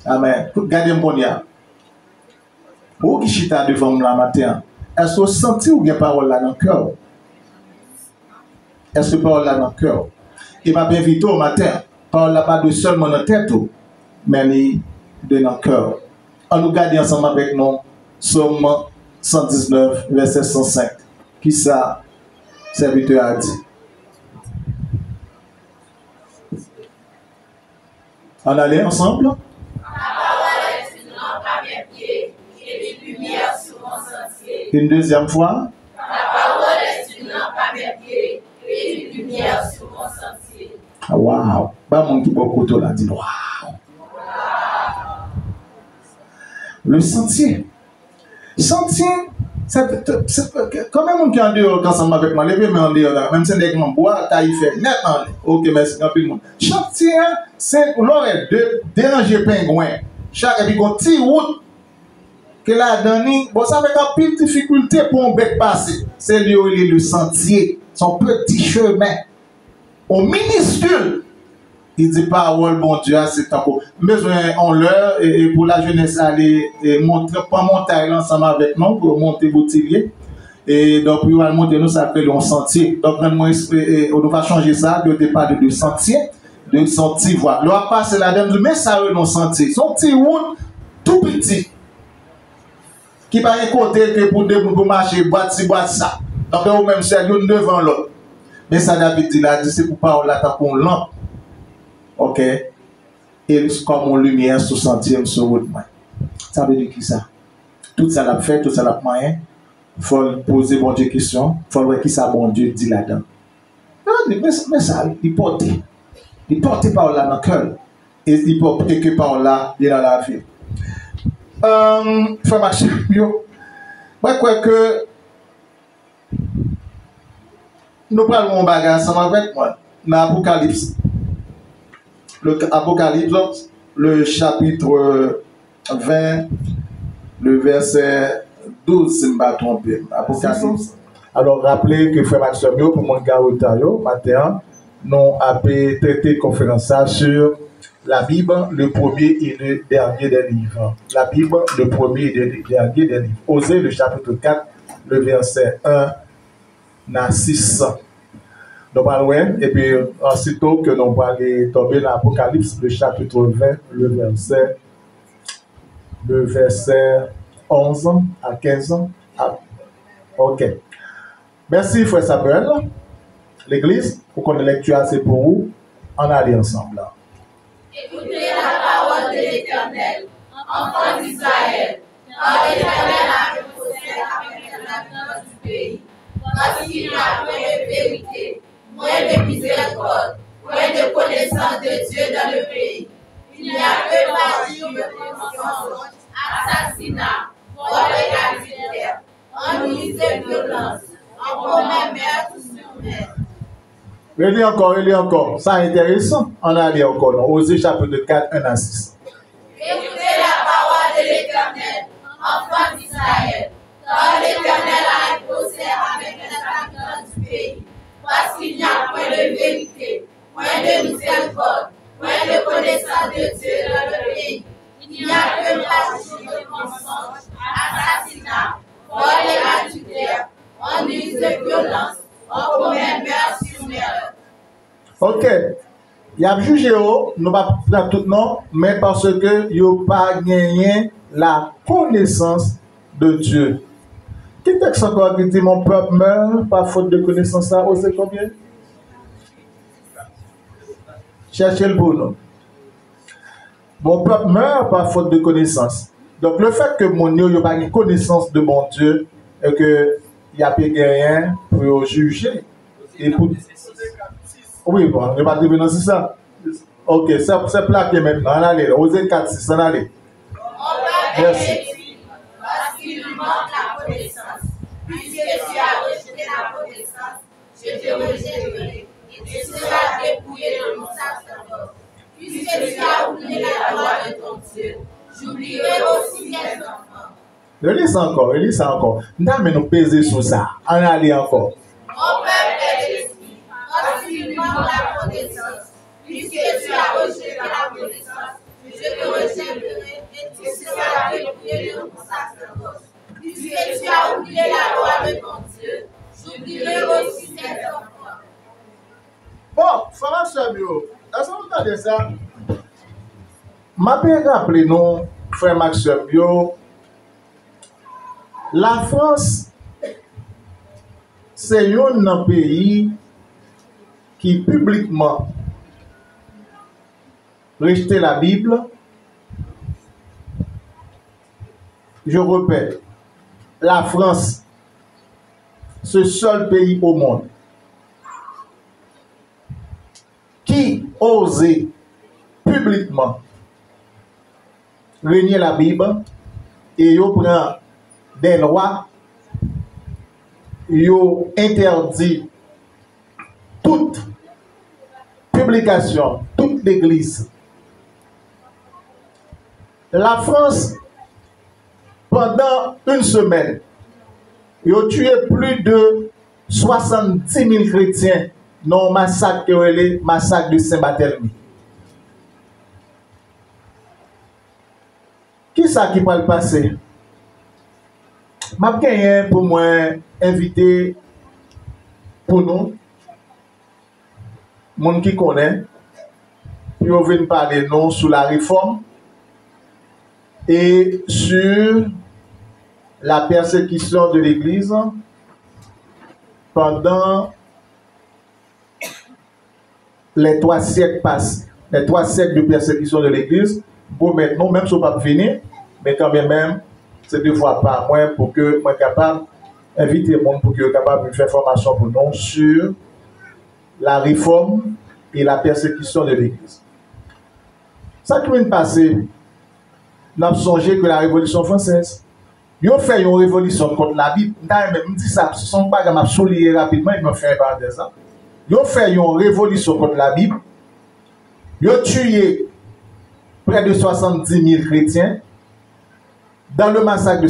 Amen. Gardez mon dia. Ou qui chita devant la matin. Est-ce que vous sentez ou bien parole là dans le cœur? Est-ce que parole là dans le cœur? Il m'a bien vite au matin. Parole là pas de seulement dans la tête, mais de dans le cœur. On nous garde ensemble avec nous. Somme 119, verset 105. Qui ça, serviteur a dit? On allait ensemble? Ta parole est une lampe à mes pieds et une lumière sur mon sentier. Une deuxième fois? Ta parole est une lampe à mes pieds et une lumière sur mon sentier. Waouh! Pas mon qui beaucoup de là dit waouh! Le sentier. Sentier, c'est quand même on qui en dehors ensemble avec moi, levez moi en dehors, même si les gens boivent, taille fait net en l'air. Ok, merci, grand le monde. Chantier, c'est l'aurait de déranger pingouin. Chaque puis qu'on tire route que la donné, bon ça fait une petite difficulté pour un bec passer. C'est le sentier, son petit chemin. Au minuscule. Il dit parole, bon Dieu, c'est encore besoin en l'heure et pour la jeunesse aller montrer, pas monter ensemble avec nous pour monter Boutillier. Et donc, pour monter nous, ça s'appelle un sentier. Donc, on va changer ça de départ de sentier, de sentier voie. Là, passer la dame, mais ça, un sentier. Son petit route tout petit. Qui va y côté que pour marcher, boîte ça. Donc, au même c'est l'une devant l'autre. Mais ça, David dit là, c'est pour parole là, t'as pour lampe. Ok, et comme on lumière sur sentier sur route. Ça veut dire qui ça? Tout ça l'a fait, tout ça l'a moyen. Il faut poser bon Dieu question. Il faut voir qui ça bon Dieu dit là-dedans. Mais ça, il porte par là dans le cœur. Et il porte quelque part là, il est dans la vie. Frère Maxime, moi je crois que nous parlons de bagage ensemble avec moi dans l'Apocalypse. Le Apocalypse, le chapitre 20, le verset 12, si je ne me pas trompé. Apocalypse. Alors, rappelez que Frère Maxime, pour mon gars matin, nous avons traité conférence sur la Bible, le premier et le dernier des livres. La Bible, le premier et le dernier des livres. Osée, le chapitre 4, le verset 1 à 6. Nous parlons, et puis aussitôt que nous allons tomber dans l'Apocalypse, le chapitre 20, le verset 11 à 15. Ah, ok. Merci, Frère Samuel. L'Église, pour qu'on ait lecture assez pour vous, on allait ensemble. Là. Écoutez la parole de l'Éternel, enfants d'Israël, car l'Éternel a reposé avec les habitants du pays, parce qu'il n'y a point de vérité, moins de miséricorde, moins de connaissance de Dieu dans le pays. Il n'y a que parjure, mensonge, assassinat, vol et adultère, ennui et violence, en commun meurtre sur mer. Relis encore. Ça intéressant. On a lu encore. Dans Osée chapitre 4, 1 à 6. Écoutez la parole de l'Éternel, enfants d'Israël, car l'Éternel a imposé avec de miséricorde, point de connaissance de Dieu dans le pays. Il n'y a que partie de mensonges, assassinat, vol et adultère, on use de violence, on commet meurtre sur meurtre. Ok. Il y a jugé, nous pas faire tout non, mais parce que il n'a pas gagné la connaissance de Dieu. Qui texte encore qui dit mon peuple meurt par faute de connaissance là, c'est combien? Cherchez le bon nom. Mon peuple meurt par faute de connaissance. Donc le fait que mon Dieu n'a pas une connaissance de mon Dieu et que il n'y a pas rien pour juger. Et pour... Oui, bon, je ne vais pas dire non, c'est ça. Ok, c'est plaqué maintenant. On allez, Osée 4-6, on allez. Merci. Parce qu'il lui manque la connaissance. Puisque tu as rejeté la connaissance, je te rejetterai. Et tu seras dépouillé de mon sacerdoce. Puisque tu as oublié la loi de ton Dieu, j'oublierai aussi tes enfants. Relis ça encore. Nous peser sur ça. On allez encore. Mon peuple est détruit, parce qu'il lui manque la connaissance. Puisque tu as rejeté la connaissance, je te rejetterai et tu seras dépouillé de mon sacerdoce. Puisque tu as oublié la loi de ton Dieu, j'oublierai aussi tes enfants. Bon, frère Maxime, est-ce que vous entendez ça? Ma père rappelé nous, frère Maxime, la France, c'est un pays qui publiquement rejetait la Bible. Je répète, la France, ce seul pays au monde qui osait publiquement renier la Bible et yo prend des lois, yo interdit toute publication, toute l'église. La France, pendant une semaine, yo tué plus de 70 000 chrétiens dans le massacre de Saint-Barthélemy. Qui ça qui va le passer? Je vais pour moi inviter pour nous, les gens qui connaissent, ils viennent parler nous sur la réforme et sur la persécution de l'Église pendant les 3 siècles passés, les 3 siècles de persécution de l'Église. Pour maintenant, même si on ne va pas finir, mais quand même, c'est 2 fois par mois pour que je sois capable d'inviter les gens pour qu'ils soient capables de faire formation pour nous sur la réforme et la persécution de l'Église. Ça qui vient de passer, nous avons songé que la Révolution française, ils ont fait une révolution contre la Bible. Je dis ça, ce ne sont pas que je souligner rapidement, ils m'ont fait un parenthèse. Ils ont fait une révolution contre la Bible. Ils ont tué près de 70 000 chrétiens dans le massacre de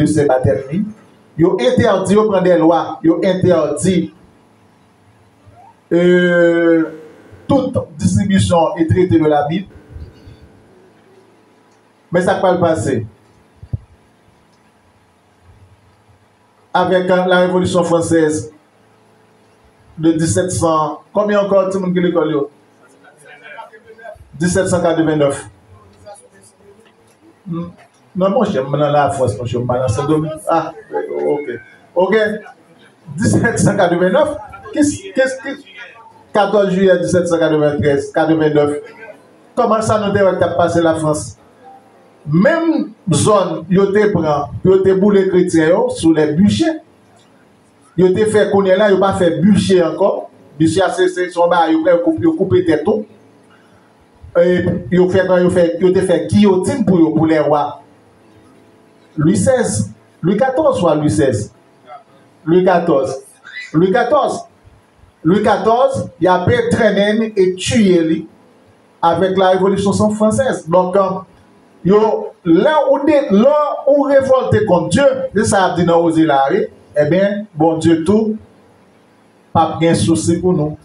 Saint-Barthélemy. Ils ont interdit, ils ont pris des lois, ils ont interdit toute distribution et traité de la Bible. Mais ça ne va pas passer. Avec la Révolution française de 1700, combien encore tout le monde qui l'école 1789. Non, mon cher, maintenant la France, mon cher, ah, ok. Ok. 1789, qu'est-ce que 14 juillet 1793, 89. Comment ça nous a passé la France? Même zone, ils ont boulé les chrétiens sur les bûchers. Ils ont fait qu'on est là, ils n'ont pas fait bûcher encore. Bûcher, c'est son bar, ils ont coupé tête tout. Ils ont fait guillotine pour les rois. Louis XVI, Louis XIV soit Louis XVI. Louis XIV. Louis XIV. Louis XIV, il a pu traîner et tuer avec la Révolution française. Donc, là où révolter contre Dieu, c'est ça a dit dans Osée là, eh bien, bon Dieu tout, pas bien souci pour nous.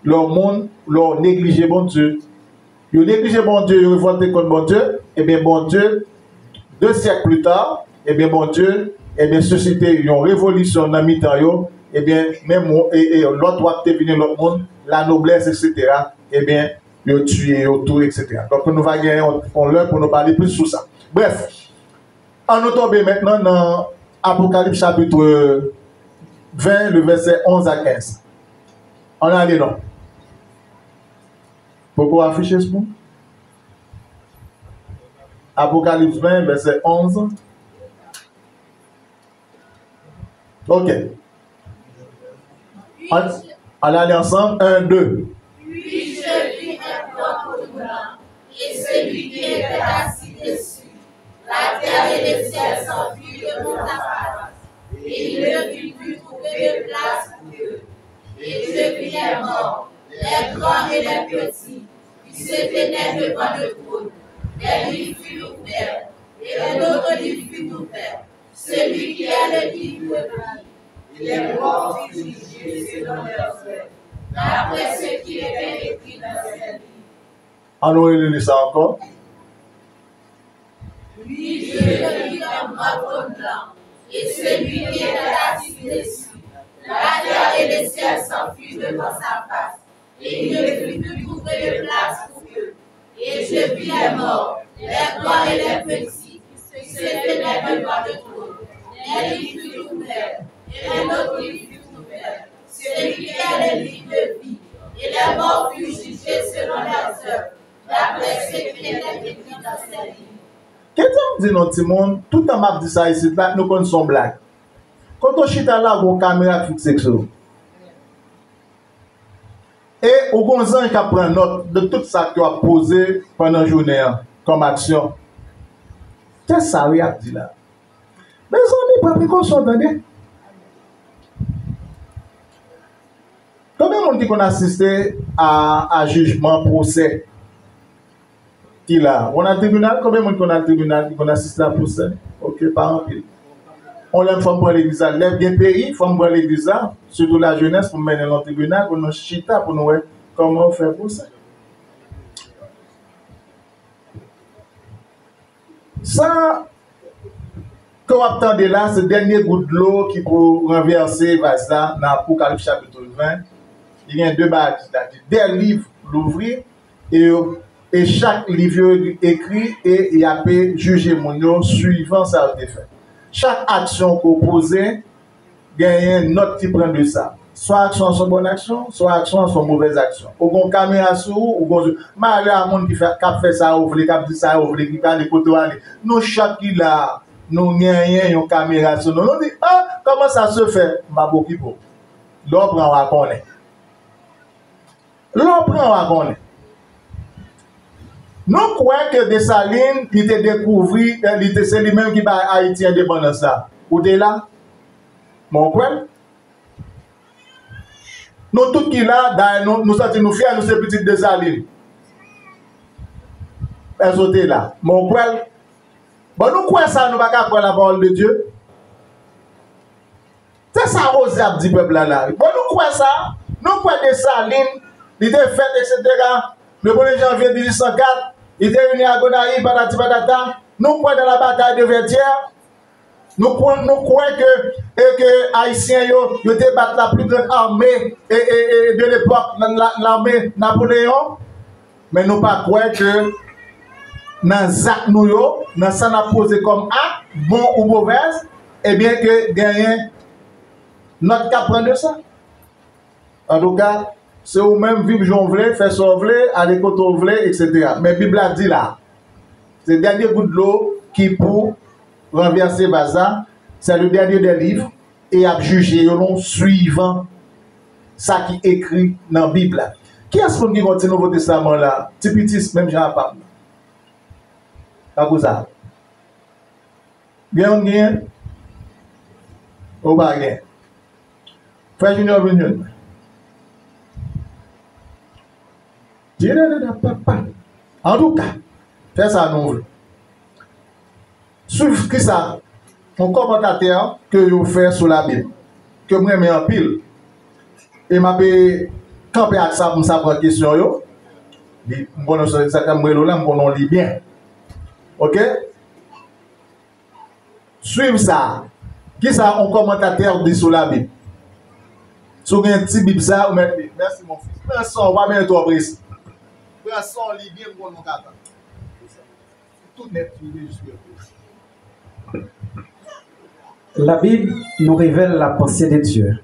leur monde, leur négliger bon Dieu. Ils négligent bon Dieu, ils révoltent contre bon Dieu, et bien bon Dieu, 2 siècles plus tard, et bien bon Dieu, et bien société, ils ont révolution dans mi-temps, et bien même l'autre doit venu l'autre monde, la noblesse, etc. Et bien, ils ont tué autour, etc. Donc nous va gagner on l'heure pour nous parler plus sur ça. Bref, on nous tombe maintenant dans Apocalypse chapitre 20, le verset 11 à 15. On a les noms. Pourquoi afficher ce mot? Apocalypse 20, verset 11. Ok. On allait ensemble. 1, 2. Puis je vis un corps blanc, et celui qui était assis dessus. La terre et le ciel s'enfuirent de mon apparence, et il ne fut plus trouvé de place pour eux. Et je vis les morts, les grands et les petits, qui se tenaient devant le trône. Les livres furent ouverts, et un autre livre fut ouvert, celui qui est le livre de vie. Et les morts furent jugés selon leurs œuvres, d'après ce qui était écrit dans ces livres. Allons lire ça encore. Puis je vis un grand trône blanc, et celui qui était assis dessus. La terre et le ciel s'enfuirent devant sa face, et il ne fut plus trouvé de place pour eux. Et je vis les morts, les grands et les petits, qui se tenaient devant le trône. Les livres furent ouverts, et un autre livre fut ouvert, celui qui est le livre de vie. Et les morts furent jugés selon leurs œuvres, d'après ce qui était écrit dans ces livres. Qu'est-ce que dit notre monde? Tout le monde dit ça ici, là, nous connaissons blague. Quand on chita là, on a une caméra fixée sur nous. Et on a un qui prend note de tout ça que tu as posé pendant la journée comme action. Qu'est-ce que ça a dit là? Mais on n'est pas précaution, attendez. Combien de monde qui a assisté à jugement, procès? Qui là? On a le tribunal? Combien de monde qui a le tribunal qui a assisté à procès? Ok, par exemple. On l'aime femme pour l'église, lève des pays, femme pour l'église, surtout la jeunesse, pour mener dans le tribunal, pour nous chita, pour nous voir comment on fait pour ça. Ça, quand on attend là, c'est le dernier bout de l'eau qui peut renverser ça dans l'Apocalypse chapitre 20. Il y a 2 bâtiments, des livres l'ouvrir et chaque livre écrit et il y a pu juger mon suivant ça a été fait. Chaque action qu'on pose, il y a une note qui prend de ça. Soit action sont bonne action, soit action sont mauvaise action. Ou qu'on caméra sur ou qu'on malgré un monde qui fait ça, ou qui dit ça, ou qui parle de côté aller. Nous chaque qui là, nous rien une caméra sur nous. Nous dit comment ça se fait? Ma beaucoup pour. L'on prend à connaître. L'on prend à connaître. Nous croyons que Dessalines, il était découvert, c'est lui-même qui va Haïti indépendance ça. Ou de là? Mon frère? Nous tous qui là, nous sommes nous fiers, nous sommes petits Dessalines. Est-ce que là? Mon frère? Bon, nous croyons ça, nous ne pouvons pas croire la parole de Dieu. C'est ça, Rosé a dit peuple là. Bon, nous croyons ça, nous croyons Dessalines, il était fait, etc. Le 1er janvier 1804, il était venu à Gonaïve, patata. Nous croyons dans la bataille de Vertières. Nous croyons que Haïtiens ils étaient battu la plus grande armée de l'époque, l'armée Napoléon. Mais nous ne pas croire que dans Zach nous, dans ça n'a posé comme acte, bon ou mauvaise, et bien que gagne notre cap prend de ça. En tout cas, c'est ou même vivre j'en voulais, faire ça voulait, aller côté on voulait, etc. Mais la Bible a dit là, c'est le dernier bout de l'eau qui pour renverser Baza, c'est le dernier des livres et a jugé non suivant ça qui est écrit dans la Bible. Qui est-ce qui continue le Nouveau Testament là? Tipitis, même Jean parle. Pas ça. Bien ou bien? Ou pas bien? Frère Junior Union. En tout cas, fais ça nous. Suivez qui ça? Mon commentateur que vous faites sur la Bible, que moi mets en pile. Et m'a camper avec ça pour ça prendre question yo. Bon ça comme là on lit bien. OK? Suivre ça. Qui ça un commentateur dit sur la Bible? Sur un petit Bible ça ou mettre merci mon fils. Merci on va bien toi prise. Prends son lit bien pour nous capable. Tout net jusque. La Bible nous révèle la pensée de Dieu.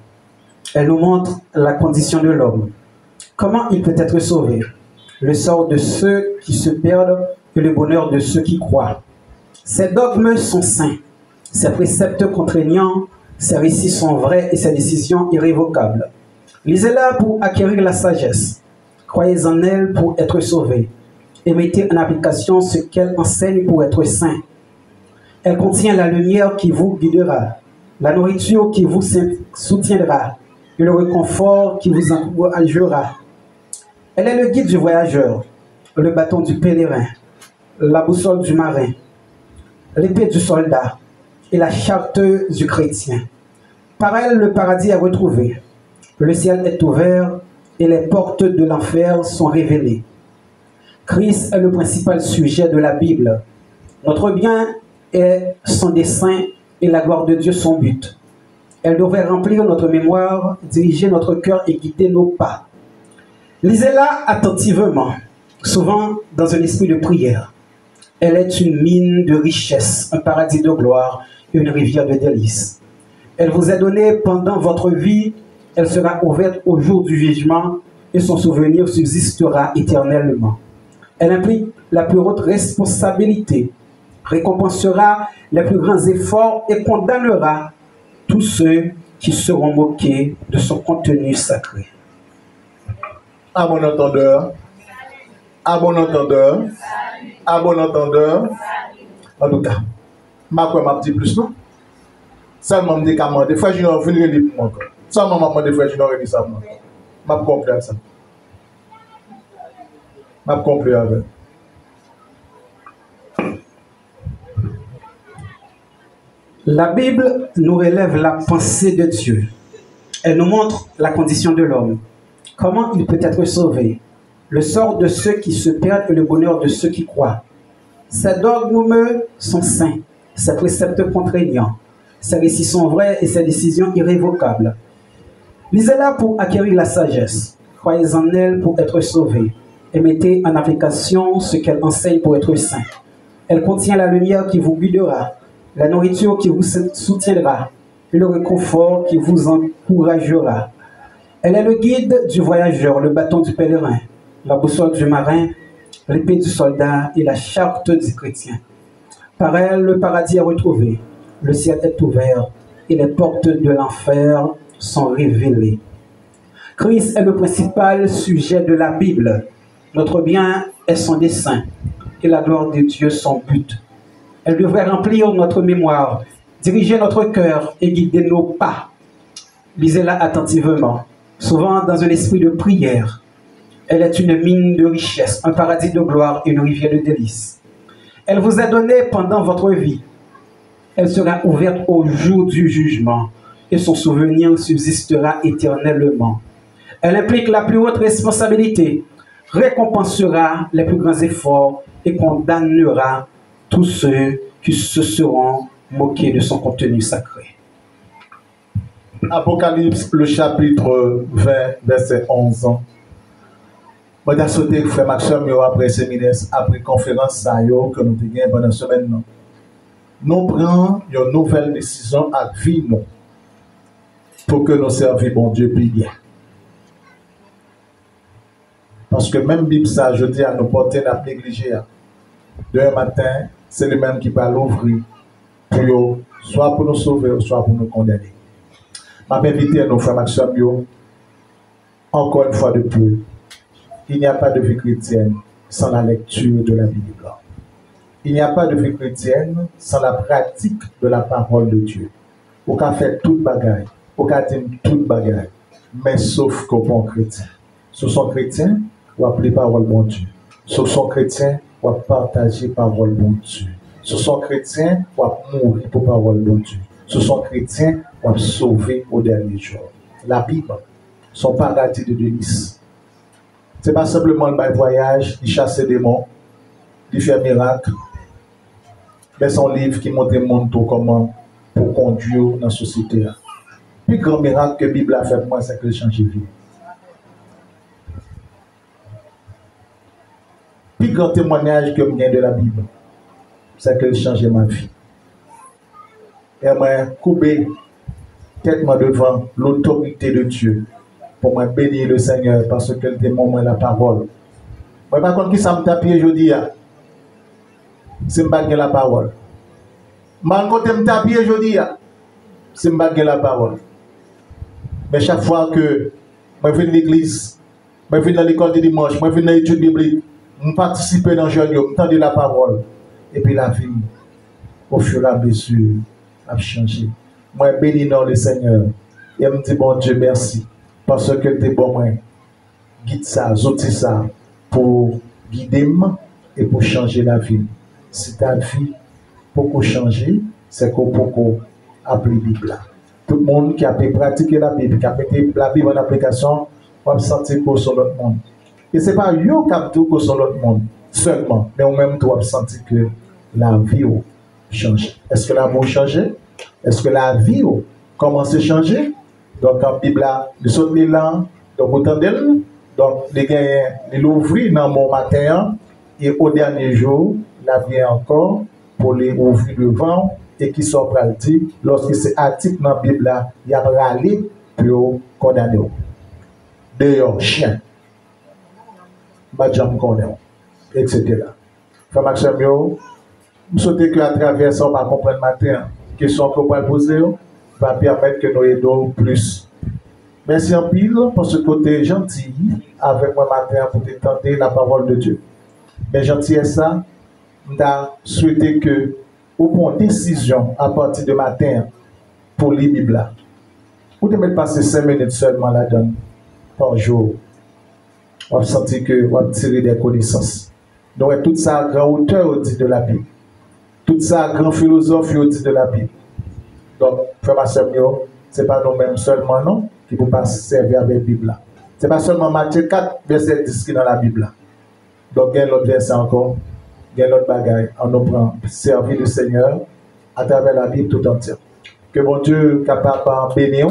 Elle nous montre la condition de l'homme. Comment il peut être sauvé? Le sort de ceux qui se perdent et le bonheur de ceux qui croient. Ces dogmes sont saints. Ces préceptes contraignants, ces récits sont vrais et ces décisions irrévocables. Lisez-la pour acquérir la sagesse. Croyez en elle pour être sauvés. Et mettez en application ce qu'elle enseigne pour être saint. Elle contient la lumière qui vous guidera, la nourriture qui vous soutiendra et le réconfort qui vous encouragera. Elle est le guide du voyageur, le bâton du pèlerin, la boussole du marin, l'épée du soldat et la charte du chrétien. Par elle, le paradis est retrouvé, le ciel est ouvert et les portes de l'enfer sont révélées. Christ est le principal sujet de la Bible. Notre bien est son dessein et la gloire de Dieu son but. Elle devrait remplir notre mémoire, diriger notre cœur et guider nos pas. Lisez-la attentivement, souvent dans un esprit de prière. Elle est une mine de richesse, un paradis de gloire et une rivière de délices. Elle vous est donnée pendant votre vie, elle sera ouverte au jour du jugement et son souvenir subsistera éternellement. Elle implique la plus haute responsabilité, récompensera les plus grands efforts et condamnera tous ceux qui seront moqués de son contenu sacré. À bon entendeur, à bon entendeur, à bon entendeur. En tout cas, ma dit plus non. Seulement me dit qu'à moi, des fois je vais venir lire pour moi encore. Seulement des fois je vais lire ça moi. M'a compris ça. M'a compris avec. La Bible nous relève la pensée de Dieu. Elle nous montre la condition de l'homme. Comment il peut être sauvé? Le sort de ceux qui se perdent et le bonheur de ceux qui croient. Ces dogmes sont saints, ces préceptes contraignants, ces récits sont vrais et ces décisions irrévocables. Lisez-la pour acquérir la sagesse. Croyez en elle pour être sauvés et mettez en application ce qu'elle enseigne pour être saint. Elle contient la lumière qui vous guidera, la nourriture qui vous soutiendra et le réconfort qui vous encouragera. Elle est le guide du voyageur, le bâton du pèlerin, la boussole du marin, l'épée du soldat et la charte du chrétien. Par elle, le paradis est retrouvé, le ciel est ouvert et les portes de l'enfer sont révélées. Christ est le principal sujet de la Bible. Notre bien est son dessein et la gloire de Dieu son but. Elle devrait remplir notre mémoire, diriger notre cœur et guider nos pas. Lisez-la attentivement, souvent dans un esprit de prière. Elle est une mine de richesse, un paradis de gloire et une rivière de délices. Elle vous est donnée pendant votre vie. Elle sera ouverte au jour du jugement et son souvenir subsistera éternellement. Elle implique la plus haute responsabilité, récompensera les plus grands efforts et condamnera tous ceux qui se seront moqués de son contenu sacré. Apocalypse, le chapitre 20, verset 11. Je vais souhaiter frère Maxime après séminaire, après conférence que nous avons pendant la semaine. Nous prenons une nouvelle décision à vie pour que nous servions bon Dieu bien. Parce que même Bible ça, je dis à nos porter à négliger. Demain matin, c'est le même qui va l'ouvrir pour soit pour nous sauver, soit pour nous condamner. Je vais inviter à nos frères Maxime, encore une fois de plus. Il n'y a pas de vie chrétienne sans la lecture de la Bible. Il n'y a pas de vie chrétienne sans la pratique de la parole de Dieu. On peut faire toute bagaille, on peut dire toute bagaille, mais sauf qu'au bon chrétien. Si son chrétien, on appeler parole bon Dieu. Si son chrétien, on partager parole bon Dieu. Si son chrétien, on mourir pour parole bon Dieu. Si son chrétien, on sauver au dernier jour. La Bible, son paradis de délices. Ce n'est pas simplement le voyage, il chasse des démons, il fait miracle. Mais son livre qui montre le monde comment pour conduire dans la société. Le plus grand miracle que la Bible a fait pour moi, c'est que change de vie. Le plus grand témoignage que je gagne de la Bible, c'est que change ma vie. Et moi, couper tellement devant l'autorité de Dieu pour moi bénir le Seigneur parce que c'est mon la parole. Moi, par contre, qui ça me tape aujourd'hui, c'est me la parole. Man côté me taper aujourd'hui, c'est me la parole. Mais chaque fois que je viens de l'église, je viens dans l'école de dimanche, je viens dans l'étude biblique, je participe dans le jeûne, je tends la parole. Et puis la vie, au fur et à mesure, a changé. Moi, bénis dans le Seigneur. Et je me dis, bon Dieu, merci. Parce que tu es bon, moi. Guide ça, zouti ça, pour guider moi et pour changer la vie. Si ta vie, pour changer, c'est qu'on peut appeler la Bible. Tout le monde qui a pu pratiquer la Bible, qui a mis la Bible en application, va sentir qu'on sur l'autre monde. Et ce n'est pas eux qui a tout sur l'autre monde seulement, mais au même temps, sentir que la vie change. Est-ce que l'amour change? Est-ce que la vie commence à changer? Donc, en Bible, nous sommes là, donc autant d'elle, donc les gars, ils l'ouvrent dans mon matin, et au dernier jour, la vie encore pour les ouvrir devant, et qui sont prêts à dire, lorsque c'est article dans la Bible, il y a râlé pour condamner. D'ailleurs, chien, badjam condamné, etc. Frère Maxime, je souhaite qu'à travers ça, on va comprendre matin, question qu'on va poser, va permettre que nous aidons plus. Merci en pile parce que tu es gentil avec moi matin pour t'entendre la parole de Dieu. Mais gentil est ça, je souhaite que vous preniez une décision à partir de matin pour lire la Bible. Vous devez passer 5 minutes seulement là-dedans par jour. On va sentir que vous tirer des connaissances. Donc, tout ça à grand auteur dit de la Bible. Tout ça à grand philosophe dit de la Bible. Donc, frère Masseur, ce n'est pas nous-mêmes seulement, non, qui ne pouvons pas servir avec la Bible. Ce n'est pas seulement Matthieu 4, verset 10 qui est dans la Bible. Donc, il y a l'autre verset encore, il y a l'autre bagaille. On nous prend servir le Seigneur à travers la Bible tout entière. Que mon Dieu capable de bénir